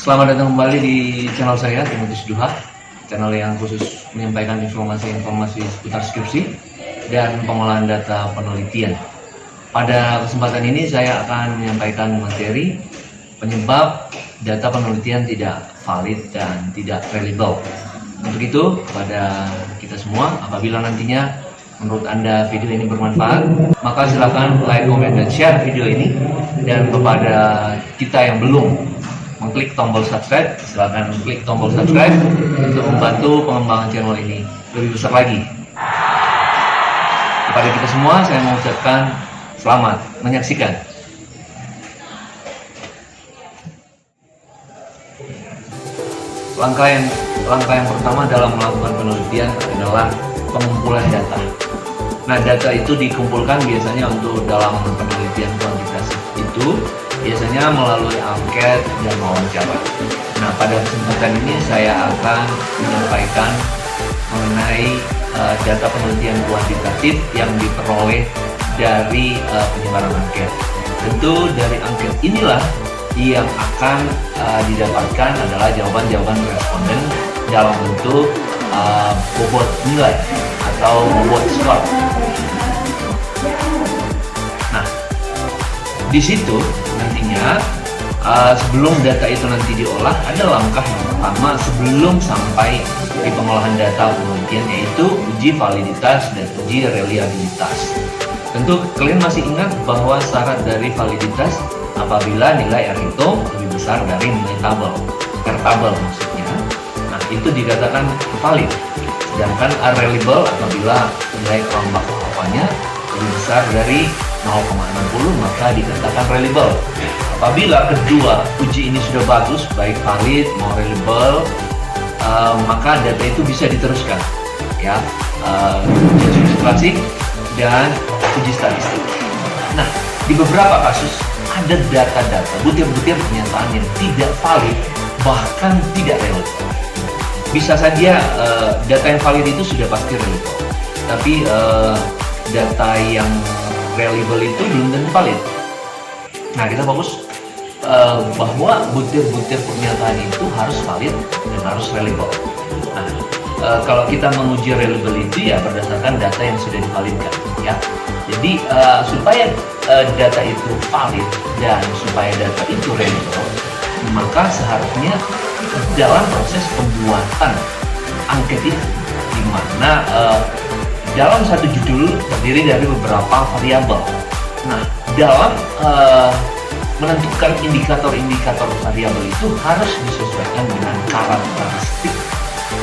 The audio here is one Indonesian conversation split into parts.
Selamat datang kembali di channel saya, Timotius Duha, channel yang khusus menyampaikan informasi-informasi seputar skripsi dan pengolahan data penelitian. Pada kesempatan ini saya akan menyampaikan materi penyebab data penelitian tidak valid dan tidak reliable. Untuk itu, kepada kita semua, apabila nantinya menurut Anda video ini bermanfaat, maka silakan like, comment, dan share video ini. Dan kepada kita yang belum mengklik tombol subscribe, silakan klik tombol subscribe untuk membantu pengembangan channel ini lebih besar lagi. Kepada kita semua, saya mengucapkan selamat menyaksikan. Langkah yang pertama dalam melakukan penelitian adalah pengumpulan data. Nah, data itu dikumpulkan biasanya untuk dalam penelitian kuantitatif itu biasanya melalui angket dan wawancara. Nah, pada kesempatan ini saya akan menyampaikan mengenai data penelitian kuantitatif yang diperoleh dari penyebaran angket. Tentu dari angket inilah yang akan didapatkan adalah jawaban-jawaban responden dalam bentuk bobot nilai atau bobot skor. Nah, di situ nantinya sebelum data itu nanti diolah, ada langkah yang pertama sebelum sampai di pengolahan data penelitian, yaitu uji validitas dan uji reliabilitas. Tentu kalian masih ingat bahwa syarat dari validitas apabila nilai R itu lebih besar dari nilai tabel, R tabel maksudnya. Nah, itu dikatakan valid. Sedangkan unreliable apabila nilai kelompok alfanya lebih besar dari 0,60 maka dikatakan reliable. Apabila kedua uji ini sudah bagus, baik valid maupun reliable, maka data itu bisa diteruskan, ya, uji klasik dan uji statistik. Nah, di beberapa kasus ada data-data, butir-butir pernyataan yang tidak valid bahkan tidak relevan. Bisa saja data yang valid itu sudah pasti reliable, tapi data yang reliable itu belum tentu valid. Nah, kita fokus bahwa butir-butir pernyataan itu harus valid dan harus reliable. Nah, kalau kita menguji reliability ya berdasarkan data yang sudah divalidkan, ya. Jadi supaya data itu valid dan supaya data itu reliable, maka seharusnya dalam proses pembuatan angket itu, di mana dalam satu judul terdiri dari beberapa variabel. Nah, dalam menentukan indikator-indikator variabel itu harus disesuaikan dengan karakteristik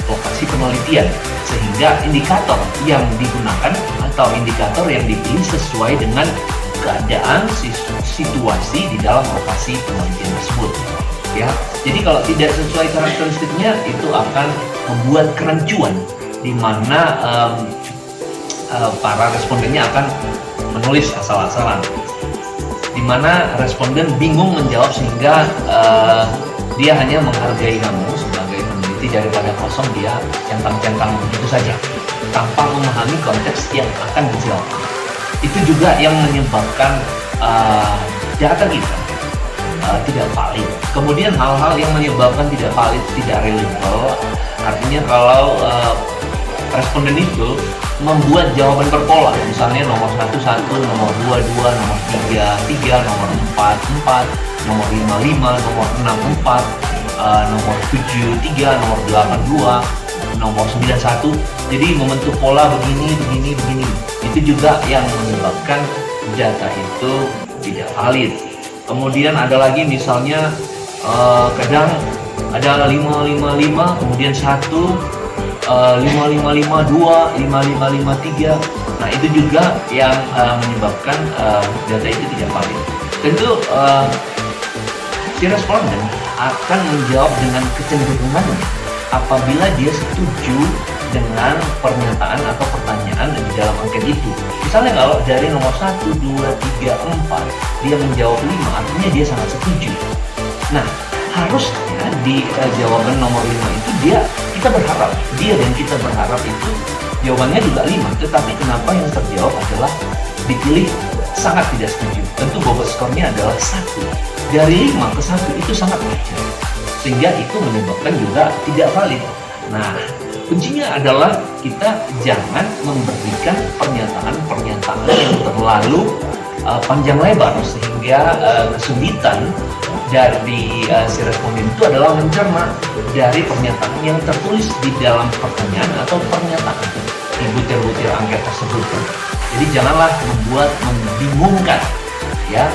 lokasi penelitian, sehingga indikator yang digunakan atau indikator yang dipilih sesuai dengan keadaan situasi di dalam lokasi penelitian tersebut, ya. Jadi kalau tidak sesuai karakteristiknya, itu akan membuat kerancuan di mana para respondennya akan menulis asal-asalan, di mana responden bingung menjawab sehingga dia hanya menghargai kamu sebagai peneliti daripada kosong dia centang-centang begitu saja tanpa memahami konteks yang akan dijawab. Itu juga yang menyebabkan data kita tidak valid. Kemudian hal-hal yang menyebabkan tidak valid, tidak reliable, artinya kalau responden itu membuat jawaban berpola, misalnya nomor 1, 1, nomor 2, 2, nomor 3, 3, nomor 4, 4, nomor 5, 5, nomor 6, 4, nomor 7, 3, nomor 8, 2, nomor 9, 1. Jadi membentuk pola begini, begini, begini. Itu juga yang menyebabkan data itu tidak valid. Kemudian ada lagi misalnya kadang ada 5, 5, 5, kemudian 1, 5, 5, 5, 2, 5, 5, 5, 3. Nah, itu juga yang menyebabkan data itu tidak valid. Tentu si responden akan menjawab dengan kecenderungannya apabila dia setuju dengan pernyataan atau pertanyaan di dalam angket itu. Misalnya kalau dari nomor 1, 2, 3, 4 dia menjawab 5, artinya dia sangat setuju. Nah, harusnya di jawaban nomor 5 itu kita berharap itu jawabannya juga 5, tetapi kenapa yang terjawab adalah dipilih sangat tidak setuju. Tentu bobot skornya adalah 1. Dari 5 ke 1 itu sangat wajar. sehingga itu menyebabkan juga tidak valid. Nah, kuncinya adalah kita jangan memberikan pernyataan-pernyataan yang terlalu panjang lebar, sehingga kesulitan dari si responden itu adalah mencerna dari pernyataan yang tertulis di dalam pertanyaan atau pernyataan di butir-butir angket tersebut. Jadi janganlah membuat membingungkan ya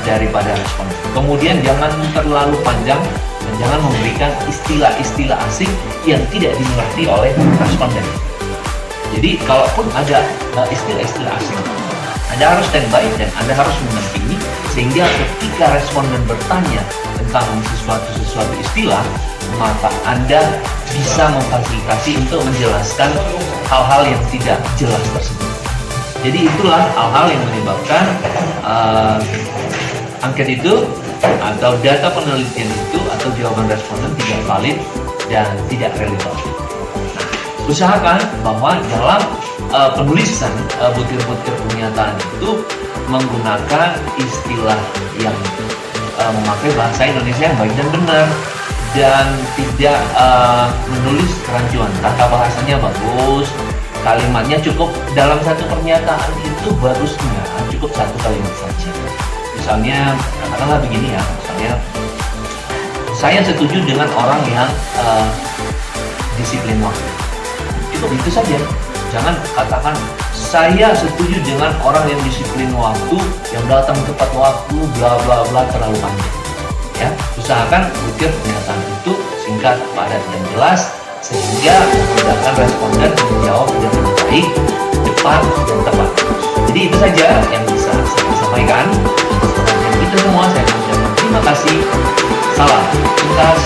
daripada responden. Kemudian jangan terlalu panjang dan jangan memberikan istilah-istilah asing yang tidak dimengerti oleh responden. Jadi kalaupun ada istilah-istilah asing, Anda harus standby dan Anda harus mendampingi, sehingga ketika responden bertanya tentang sesuatu istilah, maka Anda bisa memfasilitasi untuk menjelaskan hal-hal yang tidak jelas tersebut. Jadi itulah hal-hal yang menyebabkan angket itu atau data penelitian itu atau jawaban responden tidak valid dan tidak relevan. Nah, usahakan bahwa dalam penulisan butir-butir pernyataan itu menggunakan istilah yang memakai bahasa Indonesia yang baik dan benar, dan tidak menulis kerancuan. Tata bahasanya bagus, kalimatnya cukup dalam satu pernyataan itu bagusnya cukup satu kalimat saja. Misalnya katakanlah begini ya, misalnya saya setuju dengan orang yang disiplin waktu. Cukup itu saja. Jangan katakan saya setuju dengan orang yang disiplin waktu, yang datang tepat waktu, bla bla bla, terlalu panjang. Ya, usahakan butir pernyataan itu singkat, padat dan jelas, sehingga memudahkan responden menjawab dengan baik, cepat dan tepat. Jadi itu saja yang bisa saya sampaikan. Dan itu semua saya mengucapkan terima kasih. Salam tuntas.